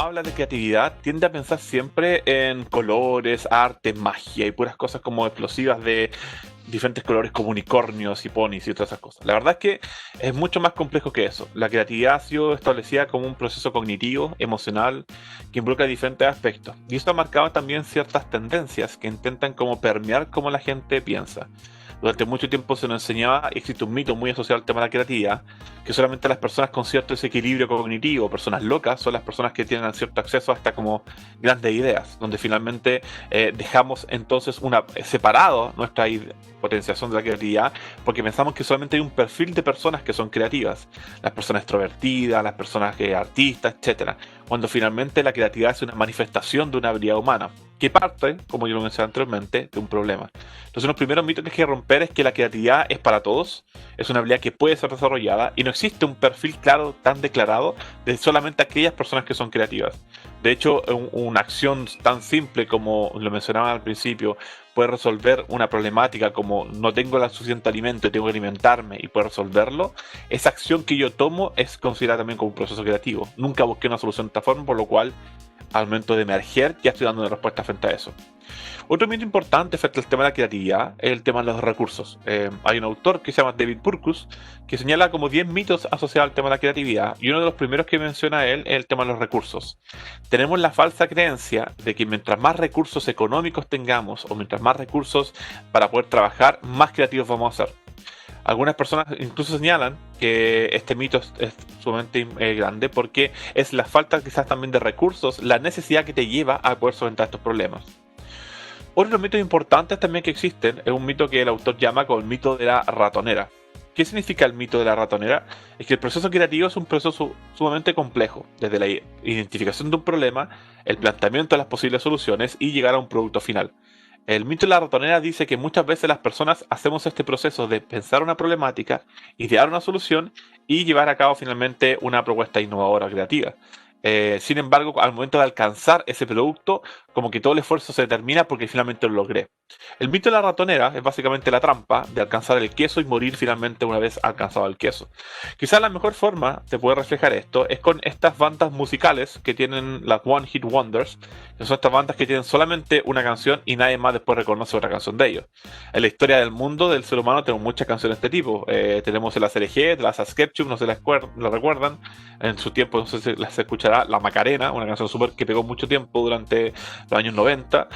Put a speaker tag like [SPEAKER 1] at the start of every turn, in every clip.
[SPEAKER 1] habla de creatividad tiende a pensar siempre en colores, arte, magia y puras cosas como explosivas de diferentes colores como unicornios y ponis y todas esas cosas. La verdad es que es mucho más complejo que eso. La creatividad ha sido establecida como un proceso cognitivo, emocional, que involucra diferentes aspectos. Y esto ha marcado también ciertas tendencias que intentan como permear cómo la gente piensa. Durante mucho tiempo se nos enseñaba, y existe un mito muy asociado al tema de la creatividad, que solamente las personas con cierto desequilibrio cognitivo, personas locas, son las personas que tienen cierto acceso hasta como grandes ideas, donde finalmente dejamos entonces separado nuestra potenciación de la creatividad, porque pensamos que solamente hay un perfil de personas que son creativas, las personas extrovertidas, las personas artistas, etcétera, cuando finalmente la creatividad es una manifestación de una habilidad humana, que parte, como yo lo mencioné anteriormente, de un problema. Entonces, los primeros mitos que hay que romper es que la creatividad es para todos, es una habilidad que puede ser desarrollada y no existe un perfil claro, tan declarado, de solamente aquellas personas que son creativas. De hecho, una acción tan simple como lo mencionaba al principio, puede resolver una problemática como no tengo el suficiente alimento y tengo que alimentarme y puedo resolverlo. Esa acción que yo tomo es considerada también como un proceso creativo. Nunca busqué una solución de esta forma, por lo cual al momento de emerger ya estoy dando una respuesta frente a eso. Otro mito importante frente al tema de la creatividad es el tema de los recursos. Hay un autor que se llama David Purkus que señala como 10 mitos asociados al tema de la creatividad, y uno de los primeros que menciona él es el tema de los recursos. Tenemos la falsa creencia de que mientras más recursos económicos tengamos o mientras más recursos para poder trabajar, más creativos vamos a ser. Algunas personas incluso señalan que este mito es sumamente grande porque es la falta quizás también de recursos, la necesidad que te lleva a poder solventar estos problemas. Otros mitos importantes también que existen es un mito que el autor llama como el mito de la ratonera. ¿Qué significa el mito de la ratonera? Es que el proceso creativo es un proceso sumamente complejo, desde la identificación de un problema, el planteamiento de las posibles soluciones y llegar a un producto final. El mito de la ratonera dice que muchas veces las personas hacemos este proceso de pensar una problemática, idear una solución y llevar a cabo finalmente una propuesta innovadora creativa. Sin embargo, al momento de alcanzar ese producto, como que todo el esfuerzo se termina porque finalmente lo logré. El mito de la ratonera es básicamente la trampa de alcanzar el queso y morir finalmente una vez alcanzado el queso. Quizás la mejor forma de poder reflejar esto es con estas bandas musicales que tienen las One Hit Wonders, que son estas bandas que tienen solamente una canción y nadie más después reconoce otra canción de ellos. En la historia del mundo del ser humano tenemos muchas canciones de este tipo. Tenemos el ACRG, las Sketchup, no se las recuerdan. En su tiempo, no sé si las escuchará, La Macarena, una canción súper que pegó mucho tiempo durante los años 90.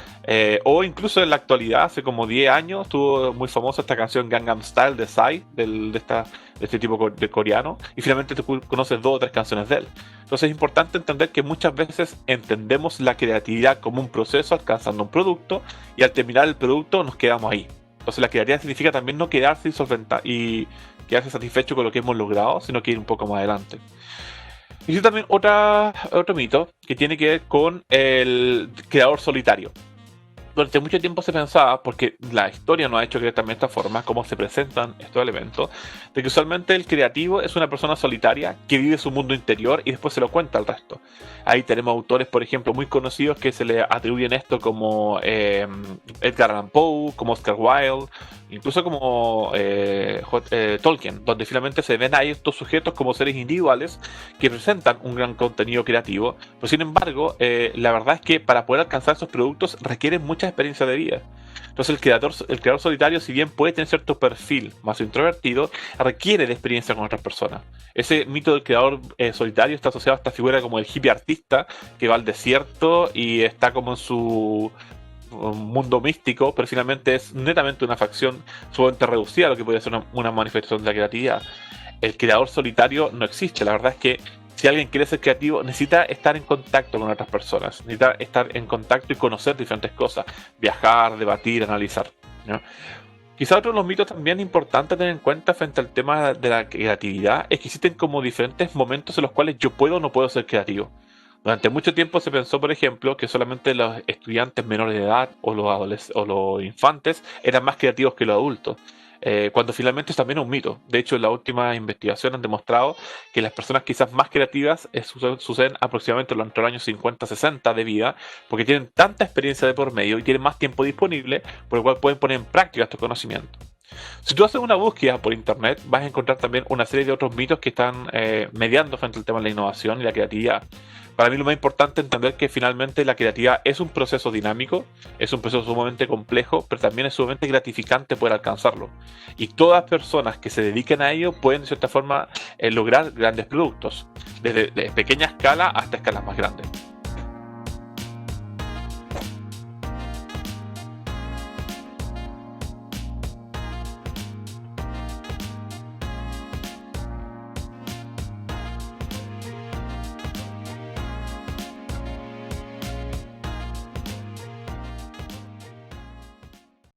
[SPEAKER 1] O incluso en la actualidad, hace como 10 años, estuvo muy famosa esta canción Gangnam Style de Psy, de este tipo de coreano. Y finalmente tú conoces 2 o 3 canciones de él. Entonces es importante entender que muchas veces entendemos la creatividad como un proceso alcanzando un producto y al terminar el producto nos quedamos ahí. Entonces la creatividad significa también no quedarse y quedarse satisfecho con lo que hemos logrado, sino que ir un poco más adelante. Existe también otro mito que tiene que ver con el creador solitario. Durante mucho tiempo se pensaba, porque la historia nos ha hecho creer también esta forma, cómo se presentan estos elementos, de que usualmente el creativo es una persona solitaria que vive su mundo interior y después se lo cuenta al resto. Ahí tenemos autores, por ejemplo, muy conocidos que se le atribuyen esto como Edgar Allan Poe, como Oscar Wilde, incluso como Tolkien, donde finalmente se ven a estos sujetos como seres individuales que presentan un gran contenido creativo, pero sin embargo, la verdad es que para poder alcanzar esos productos requieren mucha experiencia de vida. Entonces el creador solitario, si bien puede tener cierto perfil más introvertido, requiere de experiencia con otras personas. Ese mito del creador solitario está asociado a esta figura como el hippie artista que va al desierto y está como en su mundo místico, pero finalmente es netamente una facción sumamente reducida a lo que podría ser una manifestación de la creatividad. El creador solitario no existe. La verdad es que si alguien quiere ser creativo, necesita estar en contacto con otras personas, necesita estar en contacto y conocer diferentes cosas, viajar, debatir, analizar, ¿no? Quizá otro de los mitos también importantes a tener en cuenta frente al tema de la creatividad es que existen como diferentes momentos en los cuales yo puedo o no puedo ser creativo. Durante mucho tiempo se pensó, por ejemplo, que solamente los estudiantes menores de edad o los infantes eran más creativos que los adultos, cuando finalmente es también un mito. De hecho, las últimas investigaciones han demostrado que las personas quizás más creativas suceden aproximadamente entre los años 50 a 60 de vida, porque tienen tanta experiencia de por medio y tienen más tiempo disponible, por lo cual pueden poner en práctica estos conocimientos. Si tú haces una búsqueda por internet, vas a encontrar también una serie de otros mitos que están mediando frente al tema de la innovación y la creatividad. Para mí lo más importante es entender que finalmente la creatividad es un proceso dinámico, es un proceso sumamente complejo, pero también es sumamente gratificante poder alcanzarlo. Y todas las personas que se dediquen a ello pueden de cierta forma lograr grandes productos, desde pequeña escala hasta escalas más grandes.